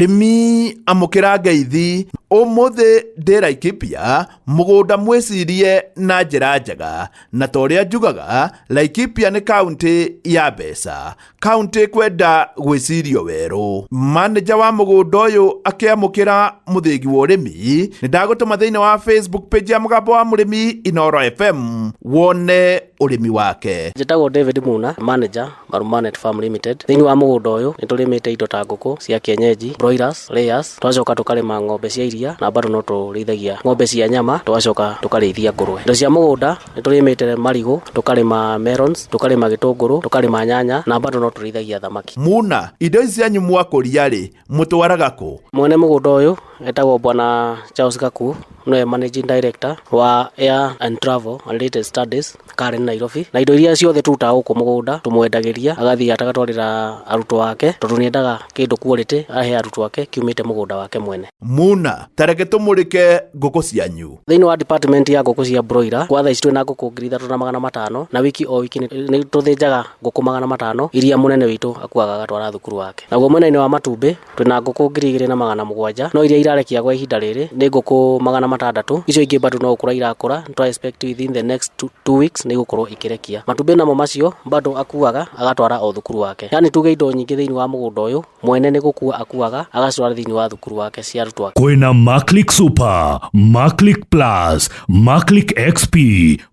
Rimi amukira ngeithi umuthi ndi Laikipia mugunda mwicirie na njira njega na toria njugaga Laikipia ni kaunti ya mbeca, kaunti kwenda gwicirio weru. Manager wa mugunda uyu akiamukira muthingi wa urimi ni ndagutuma thiini wa Facebook page ya Mugambo wa Murimi Inooro FM wone urimi wake. Njitagwo David Muna, manager Marumanet Farm Limited. Thiini wa mugunda uyu ni turimite indo ta nguku cia kienyeji, broilers, layers, twacoka tukarima ng'ombe cia iria na bado no turithagia ng'ombe cia nyama, twacoka tukarithia ngurwe. Indo cia mugunda ni turimite marigu, tukarima melons, tukarima gitunguru, tukarima nyanya na bado no turithagia thamaki. Muna, indo ici anyu mwakuria ri mutwaraga ku? Mwene mugunda uyu etagwo Bwana Charles Gaku, no managing director wa Air and Travel and Related Studies Karen Nairobi. Na indo iria ciothe tuta guku mugunda tumwendagiria agathii atagatwarira arutwo wake tondu niendaga kindu quality ahe arutwo wake kiumite mugunda wake mwene. Muna, tareke tumurike nguku cianyu. Thiini wa department ya nguku cia broiler kwa thaa ici twina nguku 3,500 na wiki o wiki ni tuthinjaga nguku 500 iria munene witu akuaga agatwara thukuru wake. Naguo mwena-ini wa matumbi twina nguku 2,700 no iria irarekia kwa ihinda riri ni nguku 600. Icio ingi bado no ukura irakura, twa expect within the next 2 weeks ni gukorwo ikirekia. Matumbi namo macio bado akuaga agatwara o thukuru wake. Yani tuge indo nyingi thiini wa mugunda uyu mwene ni gukua akuaga agatwara thiini wa thukuru wake cia arutwo wake. Kwina Maclick Super, Maclick Plus, Maclick XP,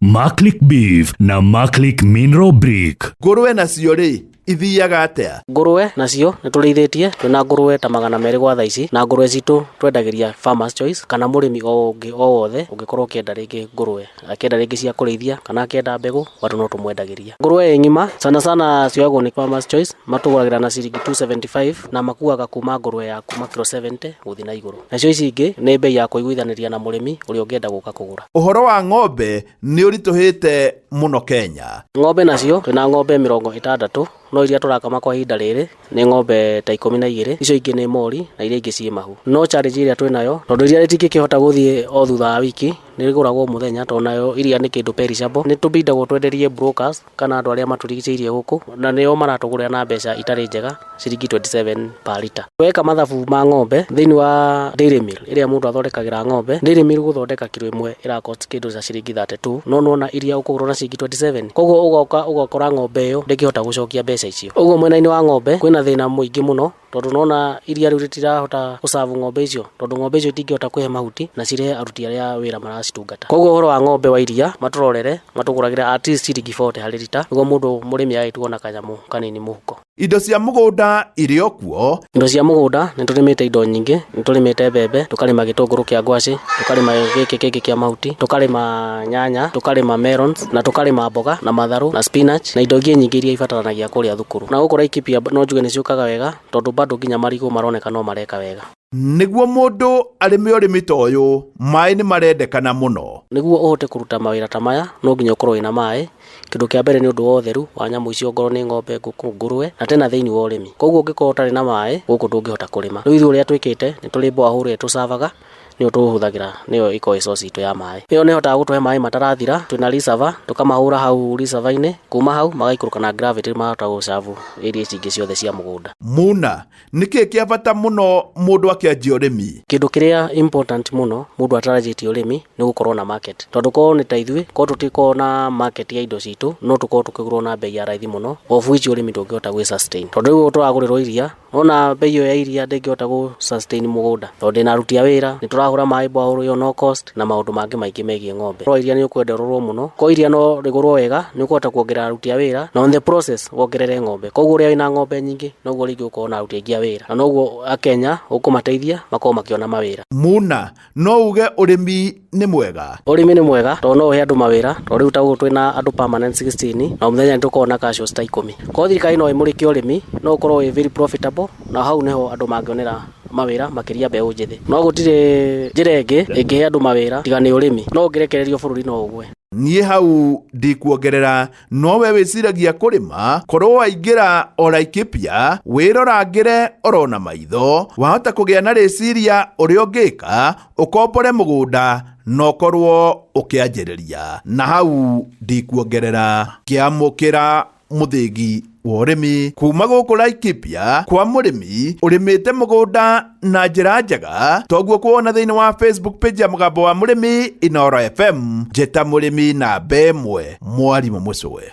Maclick Beef na Maclick Mineral Brick. Ngurwe nacio ri ithiaga atia? Ngurwe nacio ni turithitie twina ngurwe ta 200 gwa thaa ici, na ngurwe citu twendagiria farmers choice kana murimi o wothe ungikorwo kienda ringi ngurwe akienda ringi cia kurithia kana akienda mbegu watu no tumwendagiria. Ngurwe ngima sana cioagwo ni farmers choice matuguragira na ciringi 275 na makuaga kuma ngurwe ya kuma kilo 70 guthi na iguru. Nacio ici ingi ni bei ya kuiguithaniria na murimi uri ungienda guka kugura. Uhoro wa ng'ombe ni urituhite muno Kenya. Ng'ombe nacio twina ng'ombe 60 no iria turakama kwa ihinda riri ni ng'ombe ta 12, icio ingi ni mori na iria ingi ci mahu. No challenge iria twinayo tondu iria ritingikihota guthie o thutha wa wiki ni riguragwo muthenya tondu nayo iria ni kindu perishable, ni tubindagwo twenderie brokers kana andu aria maturigiceirie guku na nio maratugurira na mbeca itari njega ciringi 27 per liter. Weka mathabu ma ng'ombe thiini wa dairy mill iria mundu athondekagira ng'ombe, dairy mill guthondeka kilo imwe ira cost kindu za ciringi 32 no nona iria ukugura na ciringi 27, koguo ugakora ng'ombe iyo ndikihota gucokia mbeca icio. Uguo mwena-ini wa ng'ombe kwina thina muingi muno tondu nona iria riu ritirahota gusavu ng'ombe icio tondu ng'ombe icio itingihota kwihe mahuti na cirehe aruti aria wira maracitungata. Koguo uhoro wa ng'ombe wa iria maturorere matuguragira at least ciringi 40 harĩ liter niguo mundu murimi agituona kanyamu kanini muhuko. Indo cia mugunda irio kuo? Indo cia mugunda ni turimite indo nyingi, ni turimite mbembe, tukarima gitunguru kia ngwaci, tukarima giki kia mahuti, tukarima nyanya, tukarima melons na tukarima mboga na matharu na spinach na indo ingi nyingi iria ibataranagia kuria thukuru. Na guku Laikipia no njuge ni ciukaga wega tondu bado nginya marigu maroneka no mareka wega. Niguo mundu arimi urimi ta uyu mai ni marendekana muno. Niguo uhote kuruta mawira ta maya no nginya ukorwo ina mai. Kindu kia mbere ni undu wa utheru wa nyamu icio ngoro ni ng'ombe, nguku, ngurwe na tena thiini wa urimi. Koguo ungikorwo utari na mai guku ndungihota kurima. Riu ithu uria twikite ni tuli borehole tusavaga ni utuhuthagira niyo iko source itu ya mai. Iyo ni hotaga gutuhe mai matarathira, twina reservoir tukamahura hau reservoir-ini, kuma hau magaikuruka na gravity mahota gusavu area cingi ciothe cia mugunda. Muna, niki kia bata muno mundu akianjia urimi? Kindu kiria important muno mundu atarajitie urimi ni gukorwo na market. Tondu ko ni ta ithui ko tutiko na market ya indo citu no tukorwo tukigurwo na bei ya raithi muno of which urimi ndungihota gwi sustain. Tondu riu turagurirwo iria ona bei ya iria ndingihota gu sustain mugunda tondu na aruti a wira ni turahura mai borehole yo no cost na maundu mangi maingi megie ng'ombe. Ro iria ni ukwenderwo muno ko iria no rigurwo wega ni ukuhota kuongerera aruti a wira na on the process wongerere ng'ombe. Koguo uria wina ng'ombe nyingi noguo ringi ukorwo na aruti aingi a wira na noguo Akenya ukumateithia makorwo makiona mawira. Muna, no uge urimi ni mwega? Urimi ni mwega tondu no uhe andu mawira tondu riu taguo twina andu permanent 16 na muthenya nitukorwo na casuals ta 10. Ko thirikari no imurike urimi no ukorwo very profitable na hau niho andu mangionera mawira makiria mbeu njithi. No gutire njira ingi ingihe andu mawira tiga ni urimi no ungirekererio bururi no ugwe. Niĩ hau ndikuongerera no we wiciragia kurima korwo waingira o Laikipia wirorangire orona maitho wahota kugia na riciria uria ungika ukombore mugunda no korwo ukianjiriria na hau ndikuongerera kiamukira muthigi wa urimi kuma guku Laikipia kwa murimi urimite mugunda na njira njega toguo kuona thiini wa Facebook page ya Mugambo wa Murimi Inooro FM njeta murimi na mbemwe Mwarimu Mucwe.